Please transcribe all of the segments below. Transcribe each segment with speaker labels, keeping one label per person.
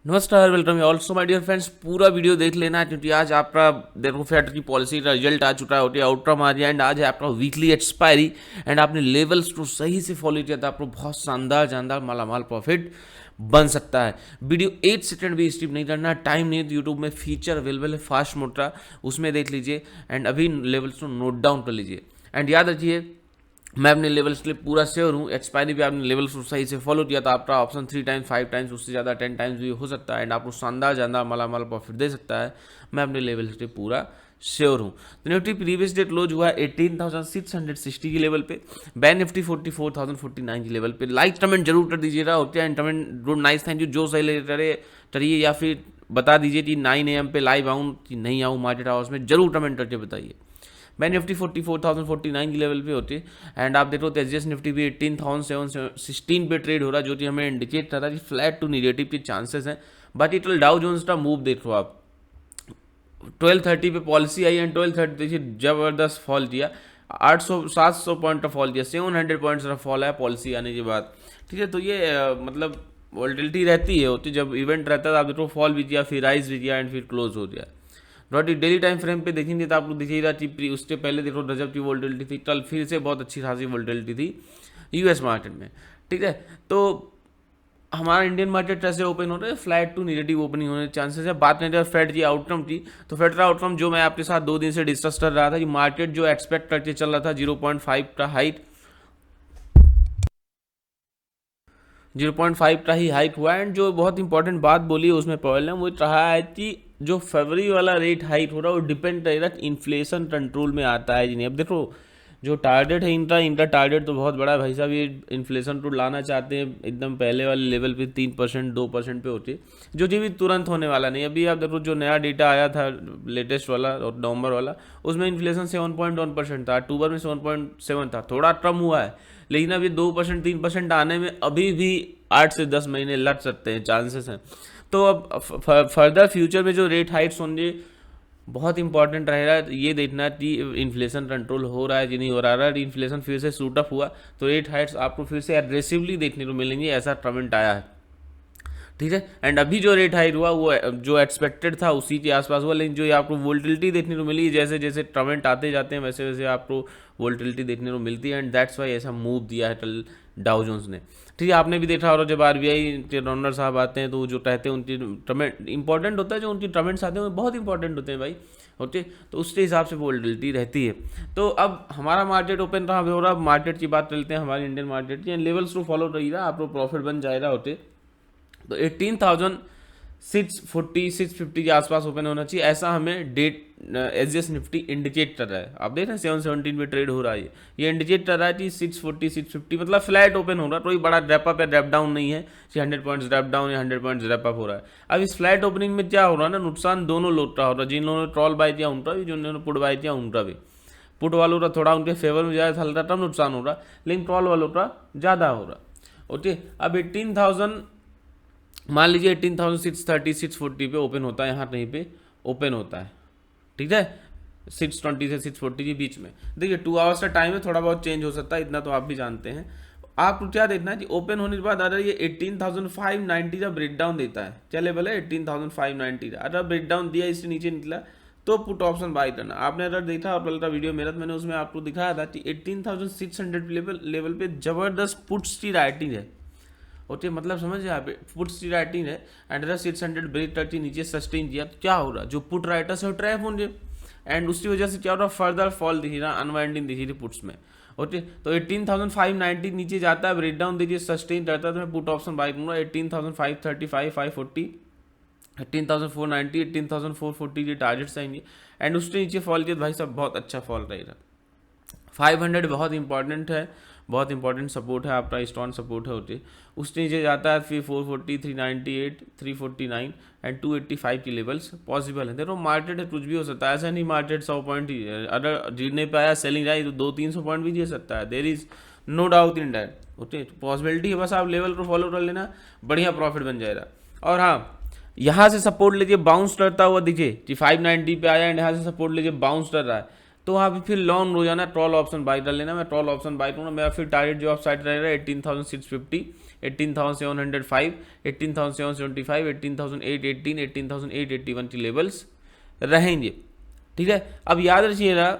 Speaker 1: नमस्कार, welcome also my dear friends. पूरा video देख लेना है क्योंकि आज आपका देखो फेड की पॉलिसी का रिजल्ट आ चुका है, होती है आउटकम आ गया एंड आज है आपका वीकली एक्सपायरी एंड आपने लेवल्स को सही से फॉलो किया था, आपको बहुत शानदार जानदार मालामाल प्रॉफिट बन सकता है। वीडियो 8 सेकंड भी स्किप नहीं करना, टाइम नहीं है तो यूट्यूब में फीचर अवेलेबल है फास्ट मोड का, उसमें देख लीजिए एंड अभी लेवल्स को नोट डाउन कर लीजिए। एंड याद रखिए मैं अपने लेवल्स के लिए पूरा श्योर हूँ। एक्सपायरी भी आपने लेवल्स को सही से फॉलो किया तो आपका ऑप्शन 3 टाइम्स 5 टाइम्स उससे ज़्यादा 10 टाइम्स भी हो सकता है एंड आपको शानदार जानदार मालामाल प्रॉफिट दे सकता है। मैं अपने लेवल्स के लिए पूरा श्योर हूँ। तो निफ्टी प्रीवियस डे क्लोज हुआ है 18,660 की लेवल पे, बैंक निफ्टी 44,049 की लेवल पे। लाइक कमेंट जरूर कर दीजिएगा, होते हैं comment good nice thank you. जो सही लगे करिए या फिर बता दीजिए कि 9 AM पे लाइव आऊँ कि नहीं आऊँ मार्केट हाउस में, जरूर कमेंट करके बताइए। बैंक निफ्टी 44,049 की लेवल पे होती है एंड आप देखो तो एसजीएस निफ्टी भी 18,716 पे ट्रेड हो रहा है, जो कि हमें इंडिकेट कर रहा है कि फ्लैट टू निगेटिव के चांसेस हैं। बाकी टोटल डाउ जोन्स का मूव देखो आप, 1230 पे पॉलिसी आई एंड 1230 देखिए जबरदस्त फॉल किया, 800 700 पॉइंट का फॉल किया, 700 पॉइंट्स का फॉल है पॉलिसी आने के बाद। ठीक है, तो ये मतलब वॉल्टिलिटी रहती है होती, जब इवेंट रहता है तो आप देखो फॉल भी किया, फिर राइज भी किया एंड फिर क्लोज हो गया। नॉट डेली टाइम फ्रेम पे देखेंगे तो आपको दिखेगा कि उससे पहले देखो गजब की वोल्टिलिटी थी, कल फिर से बहुत अच्छी खासी वोल्टिलिटी थी यूएस मार्केट में। ठीक है, तो हमारा इंडियन मार्केट कैसे ओपन हो रहा है, फ्लैट टू निगेटिव ओपनिंग होने के चांसेस है। बात करें फेड की आउटकम की, तो फेड का आउटकम जो मैं आपके साथ 2 दिन से डिस्कस कर रहा था कि मार्केट जो एक्सपेक्ट करके चल रहा था 0.5 का हाइट, 0.5 का ही हाइक हुआ एंड जो बहुत इंपॉर्टेंट बात बोली है उसमें प्रॉब्लम वो रहा है कि जो फरवरी वाला रेट हाइक हो रहा है वो डिपेंड करेगा इन्फ्लेशन कंट्रोल में आता है जी नहीं। अब देखो जो टारगेट है इनका इनका टारगेट तो बहुत बड़ा है भाई साहब, ये इन्फ्लेशन को लाना चाहते हैं एकदम पहले वाले लेवल पे 3% 2% पे होती है, जो कि भी तुरंत होने वाला नहीं। अभी आप देखो जो नया डेटा आया था लेटेस्ट वाला और नवंबर वाला, उसमें इन्फ्लेशन 7.1% था, अक्टूबर में 7.7 था, थोड़ा कम हुआ है लेकिन अब ये 2% 3% आने में अभी भी 8 से 10 महीने लग सकते हैं, चांसेस हैं। तो अब फर्दर फ्यूचर में जो रेट हाइक्स होंगे बहुत इंपॉर्टेंट रहेगा ये देखना कि इन्फ्लेशन कंट्रोल हो रहा है कि नहीं हो रहा है। इन्फ्लेशन फिर से शूट अप हुआ तो रेट हाइक्स आपको फिर से एग्रेसिवली देखने को मिलेंगे, ऐसा कमेंट आया है। ठीक है, एंड अभी जो रेट हाइक हुआ वो जो एक्सपेक्टेड था उसी के आसपास हुआ, लेकिन जो ये आपको वोल्टिलिटी देखने को मिली, जैसे जैसे कमेंट आते जाते हैं वैसे वैसे आपको वोल्टिलिटी देखने को मिलती है एंड दैट्स वाई ऐसा मूव दिया है कल डाउ जोन्स ने। ठीक है, आपने भी देखा होगा जब आरबीआई के गवर्नर साहब आते हैं तो जो कहते हैं उनकी कमेंट इंपॉर्टेंट होता है, जो उनकी कमेंट्स आते हैं वो बहुत इंपॉर्टेंट होते हैं भाई, ओके। तो उसके हिसाब से वोल्टिलिटी रहती है। तो अब हमारा मार्केट ओपन कहाँ पे हो रहा है, मार्केट की बात करते हैं हमारे इंडियन मार्केट की, लेवल्स को फॉलो रहिएगा, आपको प्रॉफिट बन जाएगा होते। तो 18,640 650 के आसपास ओपन होना चाहिए, ऐसा हमें डेट एसजीएस निफ्टी इंडिकेट कर रहा है। आप देख रहे हैं 717 में ट्रेड हो रहा है, ये इंडिकेट कर रहा है कि 640 650 मतलब फ्लैट ओपन हो रहा है, कोई बड़ा ड्रैप अप या ड्रैप डाउन नहीं है कि 100 पॉइंट्स ड्रैप डाउन या 100 पॉइंट्स ड्रैप अप हो रहा है। अब इस फ्लैट ओपनिंग में क्या हो रहा है ना, नुकसान दोनों लोग का हो रहा है, जिन लोगों ने ट्रॉल बाय किया उनका भी, जिन लोगों ने पुट बाय किया उनका भी। पुट वालों का थोड़ा उनके फेवर में ज़्यादा हल्का कम नुकसान हो रहा, लेकिन ट्रॉल वालों का ज़्यादा हो रहा। ओके, अब 18,000 मान लीजिए 18,630 640 पे ओपन होता है, यहाँ कहीं पे ओपन होता है। ठीक है, 620 से 640 के बीच में। देखिए 2 आवर्स का टाइम है, थोड़ा बहुत चेंज हो सकता है, इतना तो आप भी जानते हैं। आपको क्या देखना है कि ओपन होने के बाद अगर ये 18,590 का ब्रेक डाउन देता है, क्या लेवल है 18,590 का, अगर ब्रेक डाउन दिया इससे नीचे निकला तो पुट ऑप्शन बाय करना। आपने अगर देखा और कल का वीडियो मेरा, मैंने उसमें आपको दिखाया था कि 18,600 लेवल पे जबरदस्त पुट्स की राइटिंग है, ओके। मतलब समझ आप पुट्स की राइटिंग है एंड अगर 600 ब्रेक करके नीचे सस्टेन किया तो क्या हो रहा, जो पुट राइटर्स है वो ट्रैप होंगे एंड उसकी वजह से क्या हो रहा, फर्दर फॉल दिखी रहा, अनवाइंडिंग दिखी रही पुट्स में, ओके। तो 18,590 नीचे जाता है, ब्रेक डाउन दीजिए, सस्टेन करता है तो मैं पुट ऑप्शन बाय करूँगा 18,535 540 18,490 18,440 के टारगेट्स आएंगे एंड उसके नीचे फॉल किया भाई साहब बहुत अच्छा फॉल रहेगा। 500 बहुत इंपॉर्टेंट है, बहुत इंपॉर्टेंट सपोर्ट है, आपका स्ट्रॉन्ग सपोर्ट है होते, उसके नीचे जाता है फिर 440 398 349 एंड 285 की लेवल्स पॉसिबल है। देखो मार्केट है, कुछ भी हो सकता है, ऐसा नहीं मार्केट 100 पॉइंट ही अगर जीतने पे आया सेलिंग आई तो 200-300 पॉइंट भी जीत सकता है, there is no doubt in that, okay. Possibility है, बस आप लेवल को फॉलो कर लेना, बढ़िया प्रॉफिट बन जाएगा। और हाँ, यहाँ से सपोर्ट लीजिए बाउंस करता हुआ दीजिए कि 590 पे आया एंड यहाँ से सपोर्ट लीजिए बाउंस कर रहा है, तो वहाँ पे फिर लॉन्ग रोजाना ट्रॉल ऑप्शन बाई कर लेना। मैं ट्रॉल ऑप्शन बाई करूँगा, मेरा फिर टारगेट जो आप साइड रहेगा 18,650, 18,705, 18,775, 18,818, 18,881 की लेवल्स रहेंगे। ठीक है, अब याद रखिएगा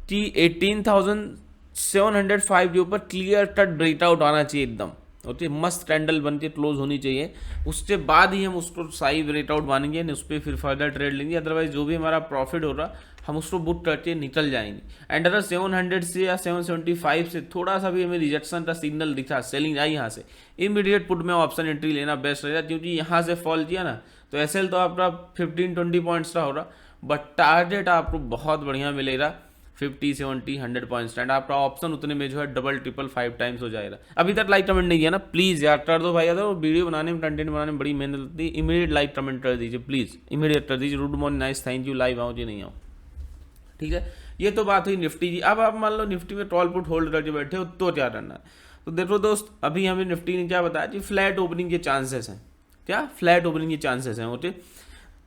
Speaker 1: कि 18,705 के ऊपर क्लियर कट ब्रेकआउट आना चाहिए एकदम, ओके, मस्त कैंडल बन के क्लोज होनी चाहिए, उसके बाद ही हम उसको सही ब्रेकआउट मानेंगे, उस पर फिर फर्दर ट्रेड लेंगे। अदरवाइज जो भी हमारा प्रॉफिट हो रहा हम उसको बुक करके निकल जाएंगे। एंड अगर 700 से या 775 से थोड़ा सा भी हमें रिजेक्शन का सिग्नल दिखा, सेलिंग आई यहाँ से, इमीडिएट पुट में ऑप्शन एंट्री लेना बेस्ट रहेगा, क्योंकि यहाँ से फॉल किया ना तो एसएल तो आपका 15-20 पॉइंट्स का हो रहा, बट टारगेट आपको बहुत बढ़िया मिलेगा 50, 70, 100 पॉइंट्स, एंड आपका ऑप्शन उतने में जो है डबल ट्रिपल 5 टाइम्स हो जाएगा। अभी तक लाइक कमेंट नहीं किया ना, प्लीज़ यार कर दो भाई, यार वीडियो बनाने में, कंटेंट बनाने में बड़ी मेहनत लगती है। इमीडिएट लाइक कमेंट कर दीजिए प्लीज़, इमीडिएट कर दीजिए। Good morning, nice, thank you, live आओ जी नहीं आओ। ठीक है, ये तो बात हुई निफ्टी की। अब आप मान लो निफ्टी में कॉल पुट होल्ड करके बैठे हो तो क्या करना है। तो देखो दोस्त, अभी हमें निफ्टी ने क्या बताया कि फ्लैट ओपनिंग के चांसेस हैं। क्या फ्लैट ओपनिंग के चांसेस हैं, ओके।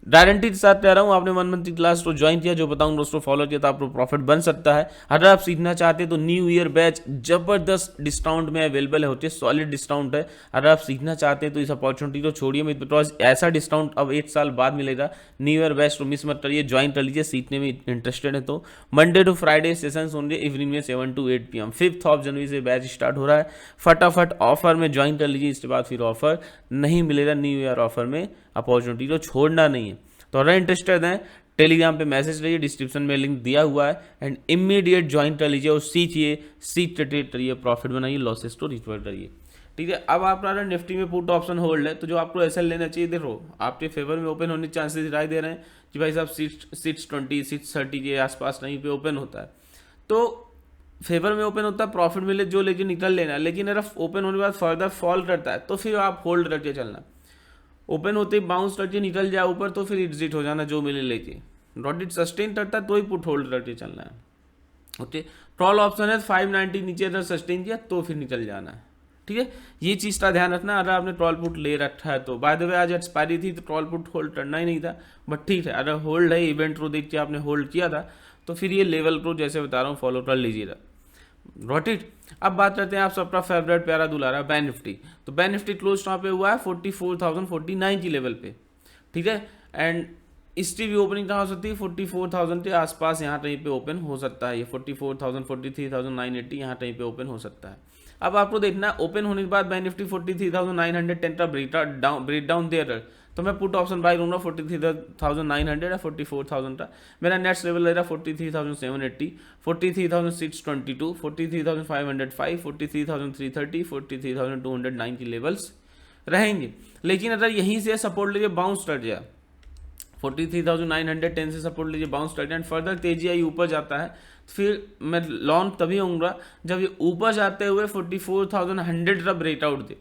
Speaker 1: गारंटी के साथ कह रहा हूँ, आपने 1 मंथ की क्लास को ज्वाइन किया, जो बताऊंगा उसको फॉलो किया तो आपको प्रॉफिट बन सकता है। अगर आप सीखना चाहते हैं तो न्यू ईयर बैच जबरदस्त डिस्काउंट में अवेलेबल है, होती है सॉलिड डिस्काउंट है। अगर आप सीखना चाहते हैं तो इस अपॉर्चुनिटी को छोड़िए मत, बिकॉज ऐसा डिस्काउंट अब 1 साल बाद मिलेगा। न्यू ईयर बैच तो मिस मत करिए, ज्वाइन कर लीजिए, सीखने में इंटरेस्टेड है तो। मंडे टू फ्राइडे सेशंस होंगे इवनिंग में 7 to 8 PM। 5 जनवरी से बैच स्टार्ट हो रहा है, फटाफट ऑफर में ज्वाइन कर लीजिए, इसके बाद फिर ऑफर नहीं मिलेगा। न्यू ईयर ऑफर में अपॉर्चुनिटी को छोड़ना नहीं है। तो अगर इंटरेस्टेड हैं टेलीग्राम पे मैसेज करिए, डिस्क्रिप्शन में लिंक दिया हुआ है, एंड इमीडिएट ज्वाइन कर लीजिए और सीखिए, सीख के ट्रेड करिए, प्रॉफिट बनाइए, लॉसेस को रिकवर करिए। ठीक है, अब आपका निफ्टी में पुट ऑप्शन होल्ड है, तो जो आपको एसएल लेना चाहिए, देखो आपके फेवर में ओपन होने के चांसेस दिखाई दे रहे हैं कि भाई साहब 620, 630 के आसपास कहीं पे ओपन होता है, तो फेवर में ओपन होता है, प्रॉफिट मिले जो लेके निकल लेना। लेकिन अगर ओपन होने के बाद फर्दर फॉल करता है तो फिर आप होल्ड करके चलना। ओपन होते ही बाउंस करके निकल जाए ऊपर तो फिर एग्जिट हो जाना, जो मिले लेके। रॉडिट सस्टेन करता है तो ही पुट होल्ड करके चलना है, ओके। कॉल ऑप्शन है 590 नीचे अगर सस्टेन किया तो फिर निकल जाना है। ठीक है, ये चीज़ का ध्यान रखना। अगर आपने ट्रॉल पुट ले रखा है तो, बाय द वे आज एक्सपायरी थी तो ट्रॉल पुट होल्ड करना ही नहीं था, बट ठीक है, अगर होल्ड है, इवेंट को देख के आपने होल्ड किया था तो फिर ये लेवल को जैसे बता रहा हूँ फॉलो कर लीजिएगा। Got it. अब बात करते हैं आप सबका फेवरेट प्यारा दुलारा बैंक निफ्टी। तो बैंक निफ्टी क्लोज कहाँ पे हुआ है, 44,049 की लेवल पे। ठीक है, एंड इसकी भी ओपनिंग कहाँ हो सकती है, 44,000 के आसपास यहाँ कहीं पे ओपन हो सकता है। ये 44,000, 43,980 यहाँ कहीं पे ओपन हो सकता है। अब आपको देखना, ओपन होने के बाद बैंक निफ्टी 43,910 का ब्रेक डाउन दे रहा है, तो मैं पुट ऑप्शन बाय लूंगा 43,900 या 44,000 का। मेरा नेक्स्ट लेवल रहेगा 43,780, 43,622, 43,505, 43,330, 43,209 की लेवल्स रहेंगे। लेकिन अगर यहीं से सपोर्ट लीजिए बाउंस कर जाए, 43,910 से सपोर्ट लीजिए बाउंस कर जाए, एंड फर्दर तेजी आई ऊपर जाता है, फिर मैं लॉन्ग तभी होऊंगा जब ये ऊपर जाते हुए 44,100 का ब्रेकआउट दे।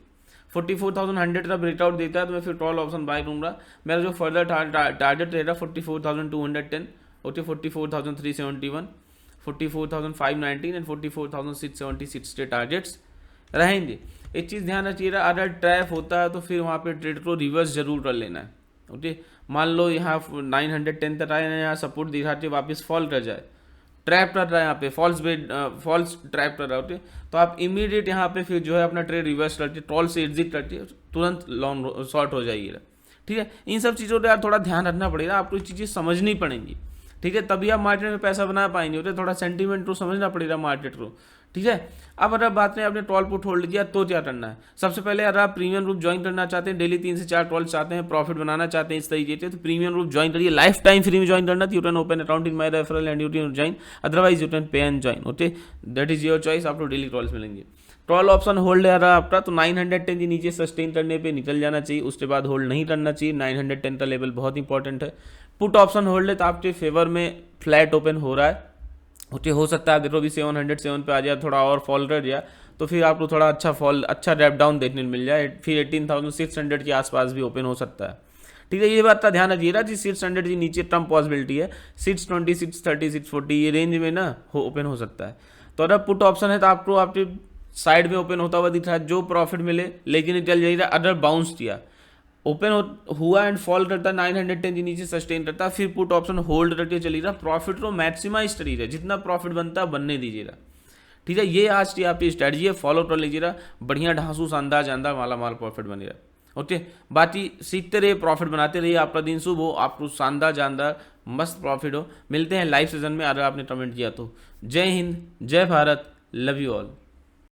Speaker 1: 44,100 का ब्रेकआउट देता है तो मैं फिर कॉल ऑप्शन बाय लूंगा। मेरा जो फर्दर टारगेट रहेगा 44,210, ओके, 44,371, 44,519 एंड 44,676 के टारगेट्स रहेंगे। एक चीज़ ध्यान रखिएगा, अगर ट्रैप होता है तो फिर वहाँ पे ट्रेड को रिवर्स जरूर कर लेना है, ओके। मान लो यहाँ 910 तक आए ना, यहाँ सपोर्ट दिखा के वापस फॉल कर जाए, ट्रैप कर रहा है यहाँ पे, फॉल्स ट्रैप कर रहा है, तो आप इमीडिएट यहाँ पे फिर जो है अपना ट्रेड रिवर्स करके ट्रॉल से एग्जिट करके तुरंत लॉन्ग शॉर्ट हो जाइएगा। ठीक है, इन सब चीज़ों पर यार थोड़ा ध्यान रखना पड़ेगा, आपको ये चीज़ें समझनी पड़ेंगी। ठीक है, तभी आप मार्केट में पैसा बना पाएंगे, होते थोड़ा सेंटीमेंट को समझना पड़ेगा मार्केट को। ठीक है, अब अगर बात नहीं, आपने ट्रॉल पुट होल्ड किया तो क्या करना है। सबसे पहले अगर आप प्रीमियम ग्रुप ज्वाइन करना चाहते हैं, डेली 3 से 4 ट्रॉल चाहते हैं, प्रॉफिट बनाना चाहते हैं इस तरीके से, तो प्रीमियम ग्रुप ज्वाइन करिए। लाइफ टाइम फ्री में ज्वाइन करना, you can open account in my referral and you can join, otherwise you can pay and join, okay, that is your choice. आपको डेली ट्रॉल्स मिलेंगे। Troll option hold है रहा आपका, तो 910 के नीचे सस्टेन करने पे निकल जाना चाहिए, उसके बाद होल्ड नहीं करना चाहिए। 910 का लेवल बहुत इंपॉर्टेंट है। पुट ऑप्शन होल्ड है तो आपके फेवर में फ्लैट ओपन हो रहा है, ओके, हो सकता है देखो भी 707 पे आ जाए, थोड़ा और फॉल कर जाए तो फिर आपको थोड़ा अच्छा फॉल, अच्छा रैप डाउन देखने को मिल जाए, फिर 18,600 के आसपास भी ओपन हो सकता है। ठीक है, ये बात का ध्यान रखिएगा जी, 600 के नीचे कम पॉसिबिलिटी है, 620, 630, 640 ये रेंज में ना ओपन हो सकता है। तो अगर पुट ऑप्शन है तो आपको आपके साइड में ओपन होता हुआ दिख रहा है, जो प्रॉफिट मिले लेकिन चल जाइएगा। अदर बाउंस किया ओपन हुआ एंड फॉल करता है 910 के नीचे सस्टेन करता है, फिर पुट ऑप्शन होल्ड करके चली रहा, प्रॉफिट को मैक्सिमाइज करी रहा, जितना प्रॉफिट बनता है बनने दीजिएगा। ठीक है, ये आज की आपकी स्ट्रैटेजी है, फॉलो कर लीजिएगा, बढ़िया ढांसू शानदार जानदार माला माल प्रॉफिट बनेगा। ओके, बाकी सीखते रहिए, प्रॉफिट बनाते रहिए, आपका दिन शुभ हो, आपको शानदार जानदार मस्त प्रॉफिट हो। मिलते हैं लाइव सेशन में, अगर आपने कमेंट किया तो। जय हिंद, जय भारत, लव यू ऑल।